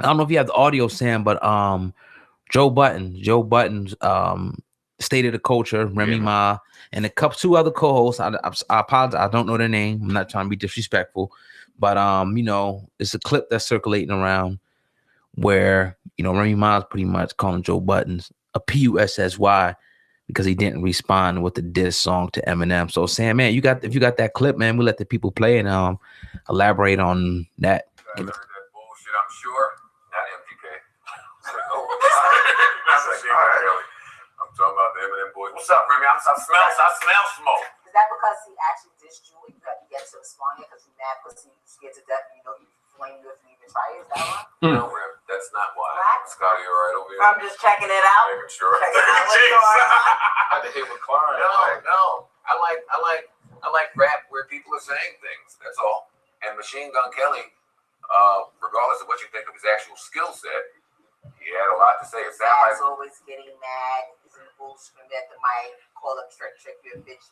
I don't know if you have the audio, Sam, but Joe Budden's State of the Culture, Remy Ma, and a couple two other co-hosts. I apologize, I don't know their name. I'm not trying to be disrespectful, but you know, it's a clip that's circulating around where, you know, Remy Ma is pretty much calling Joe Budden's a PUSSY because he didn't respond with the diss song to Eminem. So Sam, man, if you got that clip, man, we'll let the people play and elaborate on that. I heard that bullshit, I'm sure. Not MGK. I'm talking about the Eminem boy. What's up, Remy? I smell smoke. Is that because he actually dissed you and you had to get to respond yet because you're mad pussy, you scared to death, and you know you flame you if you even try it? Is that why? No, Rem, that's not why. Scotty, you all right over here? I'm just checking it out. Making sure. I had to hit with Klein. No. I like rap where people are saying things. That's all. And Machine Gun Kelly, regardless of what you think of his actual skill set, he had a lot to say. It sounds like always getting mad. He's in the booth, screaming at the mic, call up trick, you're a bitch.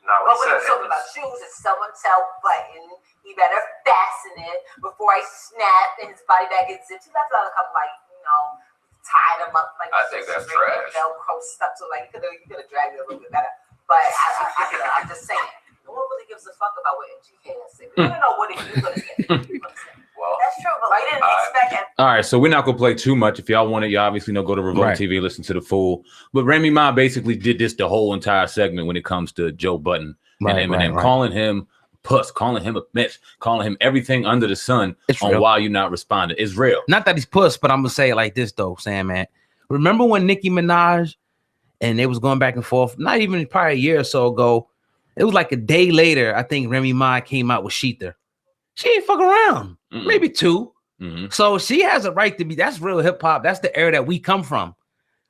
No, but when he's talking about shoes, it's someone tell Button he better fasten it before I snap and his body bag gets zipped. He left out a couple, like, you know, tied him up like I think that's trash. Velcro stuff, so like you could have dragged it a little bit better. But I'm just saying, no one really gives a fuck about what MGK has to say. We don't know what he's going to say. Well, that's true, but I didn't expect it. All right, so we're not gonna play too much. If y'all want it, you obviously know, go to Revolt TV, listen to the full. But Remy Ma basically did this the whole entire segment when it comes to Joe Budden and Eminem, calling him puss, calling him a bitch, calling him everything under the sun on why you're not responding. It's real. Not that he's puss, but I'm gonna say it like this though, Sam, man. Remember when Nicki Minaj and they was going back and forth? Not even probably a year or so ago. It was like a day later. I think Remy Ma came out with Sheether. She ain't fucking around. Maybe two. So she has a right to be. That's real hip hop. That's the era that we come from.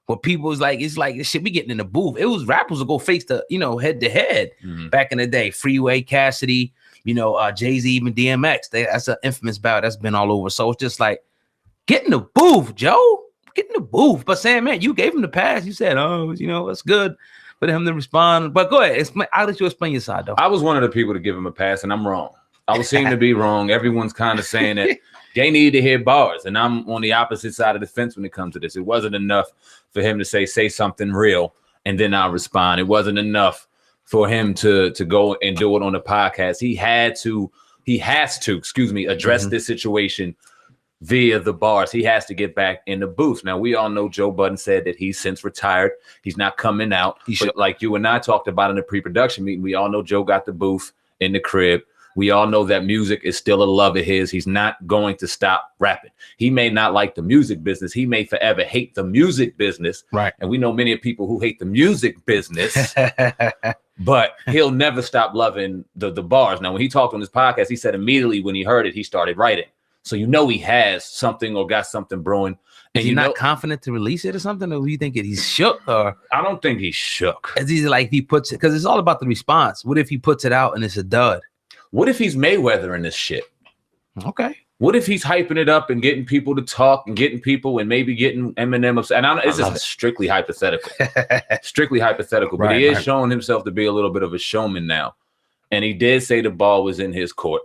Where people is like, it's like this shit we getting in the booth. It was rappers would go face to, you know, head to head back in the day. Freeway, Cassidy, you know, Jay-Z, even DMX. That's an infamous battle that's been all over. So it's just like, get in the booth, Joe. Get in the booth. But Sam, man, you gave him the pass. You said, oh, you know, it's good for him to respond. But go ahead. I'll let you explain your side, though. I was one of the people to give him a pass, and I'm wrong. I was seem to be wrong. Everyone's kind of saying that they need to hear bars, and I'm on the opposite side of the fence when it comes to this. It wasn't enough for him to say something real, and then I'll respond. It wasn't enough for him to go and do it on the podcast. He has to, address this situation via the bars. He has to get back in the booth. Now, we all know Joe Budden said that he's since retired. He's not coming out. But like you and I talked about in the pre-production meeting, we all know Joe got the booth in the crib. We all know that music is still a love of his. He's not going to stop rapping. He may not like the music business. He may forever hate the music business. Right. And we know many people who hate the music business, but he'll never stop loving the bars. Now, when he talked on his podcast, he said immediately when he heard it, he started writing. So you know he has something or got something brewing. And you're not confident to release it or something? Or you think he's shook? Or I don't think he's shook. It's easy like he puts it, because it's all about the response. What if he puts it out and it's a dud? What if he's Mayweather in this shit? Okay. What if he's hyping it up and getting people to talk and getting people and maybe getting Eminem upset? And it's just strictly hypothetical. Strictly hypothetical. But he is showing himself to be a little bit of a showman now. And he did say the ball was in his court.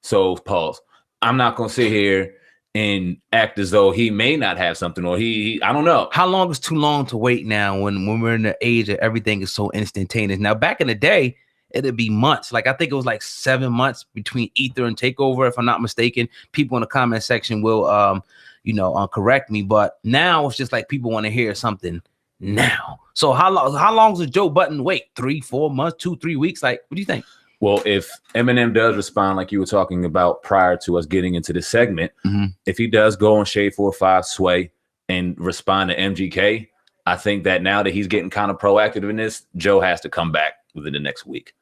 So, pause. I'm not going to sit here and act as though he may not have something, or he I don't know. How long is too long to wait now when we're in the age of everything is so instantaneous? Now, back in the day, it'd be months. Like I think it was like 7 months between Ether and Takeover, if I'm not mistaken. People in the comment section will correct me, but now it's just like people want to hear something now. So how long does Joe Budden wait? 3-4 months, 2-3 weeks? Like, what do you think? Well, if Eminem does respond like you were talking about prior to us getting into this segment, if he does go on Shade 4-5 Sway and respond to MGK, I think that now that he's getting kind of proactive in this, Joe has to come back within the next week.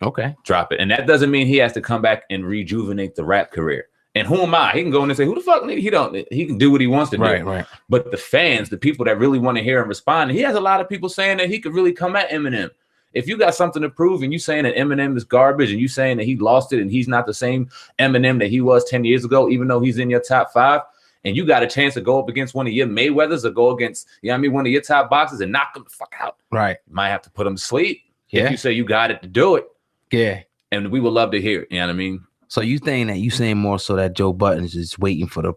Okay. Drop it. And that doesn't mean he has to come back and rejuvenate the rap career. And who am I? He can go in and say, who the fuck? He can do what he wants to do. Right. But the fans, the people that really want to hear him respond, he has a lot of people saying that he could really come at Eminem. If you got something to prove and you saying that Eminem is garbage and you saying that he lost it and he's not the same Eminem that he was 10 years ago, even though he's in your top 5, and you got a chance to go up against one of your Mayweathers or go against, one of your top boxers and knock him the fuck out. Right. You might have to put him to sleep. Yeah. If you say you got it to do it. Yeah. And we would love to hear it. You know what I mean? So you saying more so that Joe Budden is just waiting for the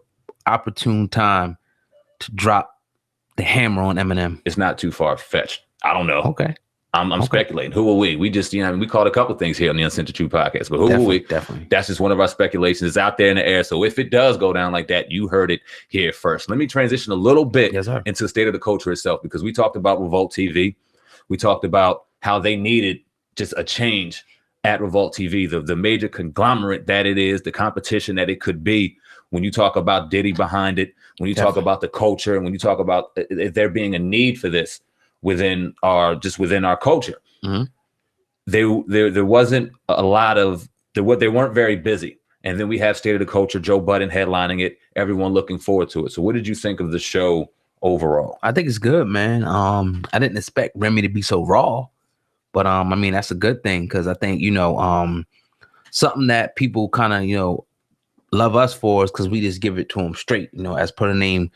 opportune time to drop the hammer on Eminem? It's not too far fetched. I don't know. Okay. I'm speculating. Who are we? We just, we called a couple things here on the Uncensored Truth podcast, but who are we? Definitely. That's just one of our speculations. It's out there in the air. So if it does go down like that, you heard it here first. Let me transition a little bit into the state of the culture itself, because we talked about Revolt TV. We talked about how they needed just a change at Revolt TV, the major conglomerate that it is, the competition that it could be. When you talk about Diddy behind it, when you talk about the culture, and when you talk about there being a need for this within our culture, there wasn't a lot of they weren't very busy. And then we have State of the Culture, Joe Budden headlining it, everyone looking forward to it. So what did you think of the show overall? I think it's good, man. I didn't expect Remy to be so raw, but I mean, that's a good thing, because I think, something that people kind of, love us for is because we just give it to them straight, as per the name,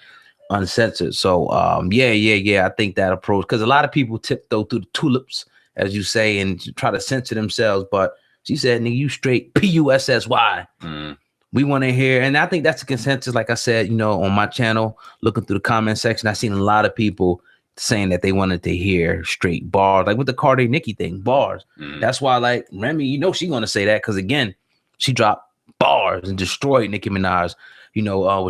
Uncensored. So I think that approach, because a lot of people tiptoe through the tulips, as you say, and try to censor themselves. But she said, nigga, you straight PUSSY. We want to hear, and I think that's a consensus. Like I said, on my channel, looking through the comment section, I seen a lot of people saying that they wanted to hear straight bars, like with the Cardi Nicki thing, bars. That's why, like, Remy, she gonna say that, because again, she dropped bars and destroyed Nicki Minaj. With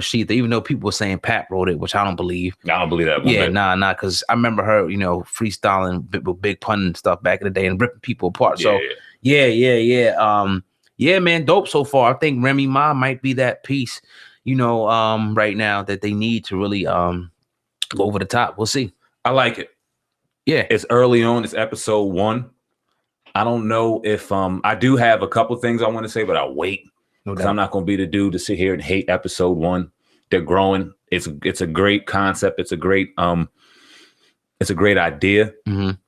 Sheetha, even though people were saying Pat wrote it, which I don't believe. I don't believe that. Nah, because I remember her, freestyling with big pun and stuff back in the day and ripping people apart. So man, dope so far. I think Remy Ma might be that piece, right now that they need to really go over the top. We'll see. I like it. Yeah, it's early on. It's episode 1. I don't know if I do have a couple things I want to say, but I'll wait. Because I'm not going to be the dude to sit here and hate episode 1. They're growing. It's a great concept. It's a great idea.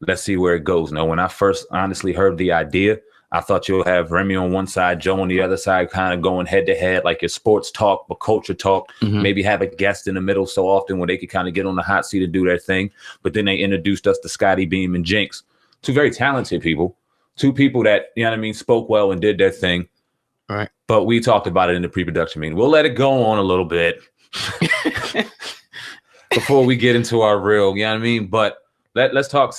Let's see where it goes. Now, when I first honestly heard the idea, I thought you'll have Remy on one side, Joe on the other side, kind of going head to head, like your sports talk, but culture talk. Maybe have a guest in the middle so often where they could kind of get on the hot seat and do their thing. But then they introduced us to Scotty Beam and Jinx, 2 very talented people, 2 people that, spoke well and did their thing. All right. But we talked about it in the pre-production meeting. We'll let it go on a little bit before we get into our real, But let's talk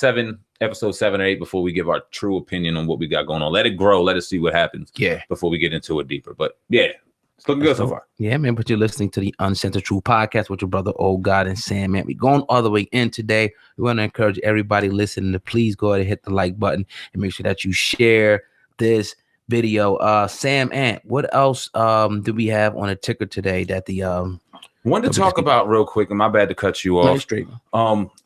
episode 7 or 8 before we give our true opinion on what we got going on. Let it grow. Let us see what happens. Yeah. Before we get into it deeper. But yeah, it's looking good so far. Yeah, man. But you're listening to the Uncensored Truth podcast with your brother, Old God and Sam, man. We're going all the way in today. We want to encourage everybody listening to please go ahead and hit the like button and make sure that you share this video. Sam Ant, what else do we have on a ticker today that the wanted to talk about real quick, and my bad to cut you off.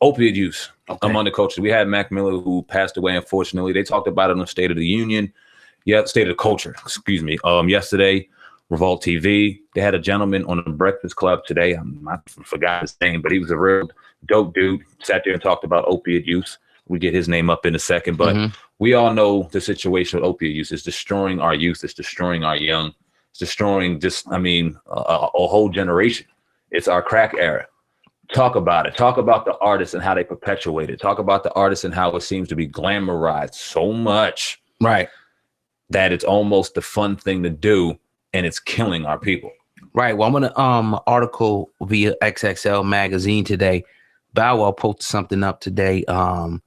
Opiate use among the culture. We had Mac Miller, who passed away, unfortunately. They talked about it on State of the Union. State of the Culture, excuse me. Yesterday, Revolt TV, they had a gentleman on the Breakfast Club today. I forgot his name, but he was a real dope dude. Sat there and talked about opiate use. We get his name up in a second, but we all know the situation with opiate use is destroying our youth. It's destroying our young. It's destroying a whole generation. It's our crack era. Talk about it. Talk about the artists and how they perpetuate it. Talk about the artists and how it seems to be glamorized so much, right, that it's almost the fun thing to do, and it's killing our people. Right. Well, I'm gonna article via XXL magazine today. Bow Wow posted something up today, and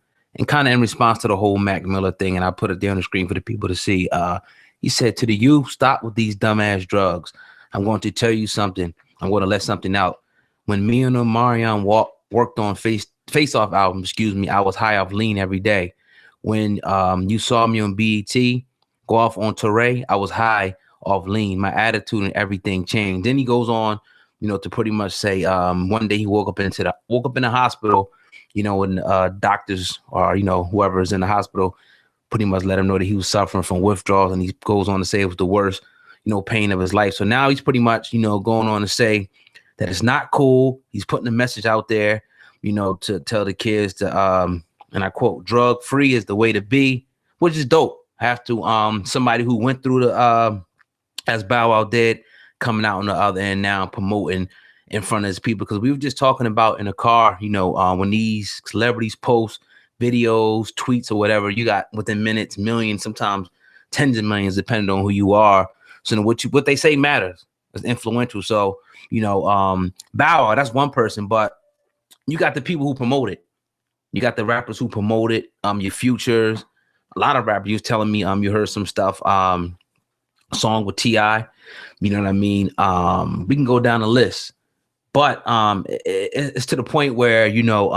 kind of in response to the whole Mac Miller thing, and I put it there on the screen for the people to see. He said to the youth, stop with these dumbass drugs. I'm going to tell you something. I'm going to let something out. When me and Omarion worked on Face Off album, I was high off lean every day. When you saw me on BET go off on Touré, I was high off lean. My attitude and everything changed. Then he goes on, to pretty much say one day he woke up in the hospital, and doctors or whoever is in the hospital pretty much let him know that he was suffering from withdrawals, and he goes on to say it was the worst pain of his life. So now he's pretty much going on to say that it's not cool. He's putting a message out there to tell the kids to and I quote, drug free is the way to be, which is dope. Have to somebody who went through the as Bow Wow did, coming out on the other end now, promoting in front of his people. Because we were just talking about in the car, when these celebrities post videos, tweets, or whatever, you got within minutes, millions, sometimes tens of millions, depending on who you are. So what they say matters. was influential. So, you know, Bow Wow, that's one person, but you got the people who promote it. You got the rappers who promote it. Your Futures, a lot of rappers. You was telling me you heard some stuff. Song with T.I. You know what I mean? We can go down the list. But it's to the point where, you know,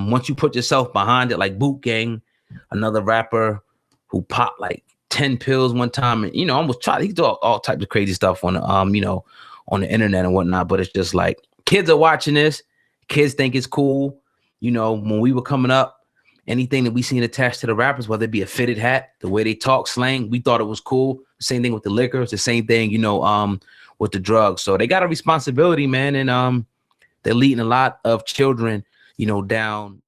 once you put yourself behind it, like Boot Gang, another rapper who popped like 10 pills one time, and, you know, almost tried. He do all types of crazy stuff on, you know, on the internet and whatnot. But it's just like kids are watching this. Kids think it's cool. You know, when we were coming up, anything that we seen attached to the rappers, whether it be a fitted hat, the way they talk slang, we thought it was cool. Same thing with the liquor. It's the same thing, you know, with the drugs. So they got a responsibility, man. And they're leading a lot of children, you know, down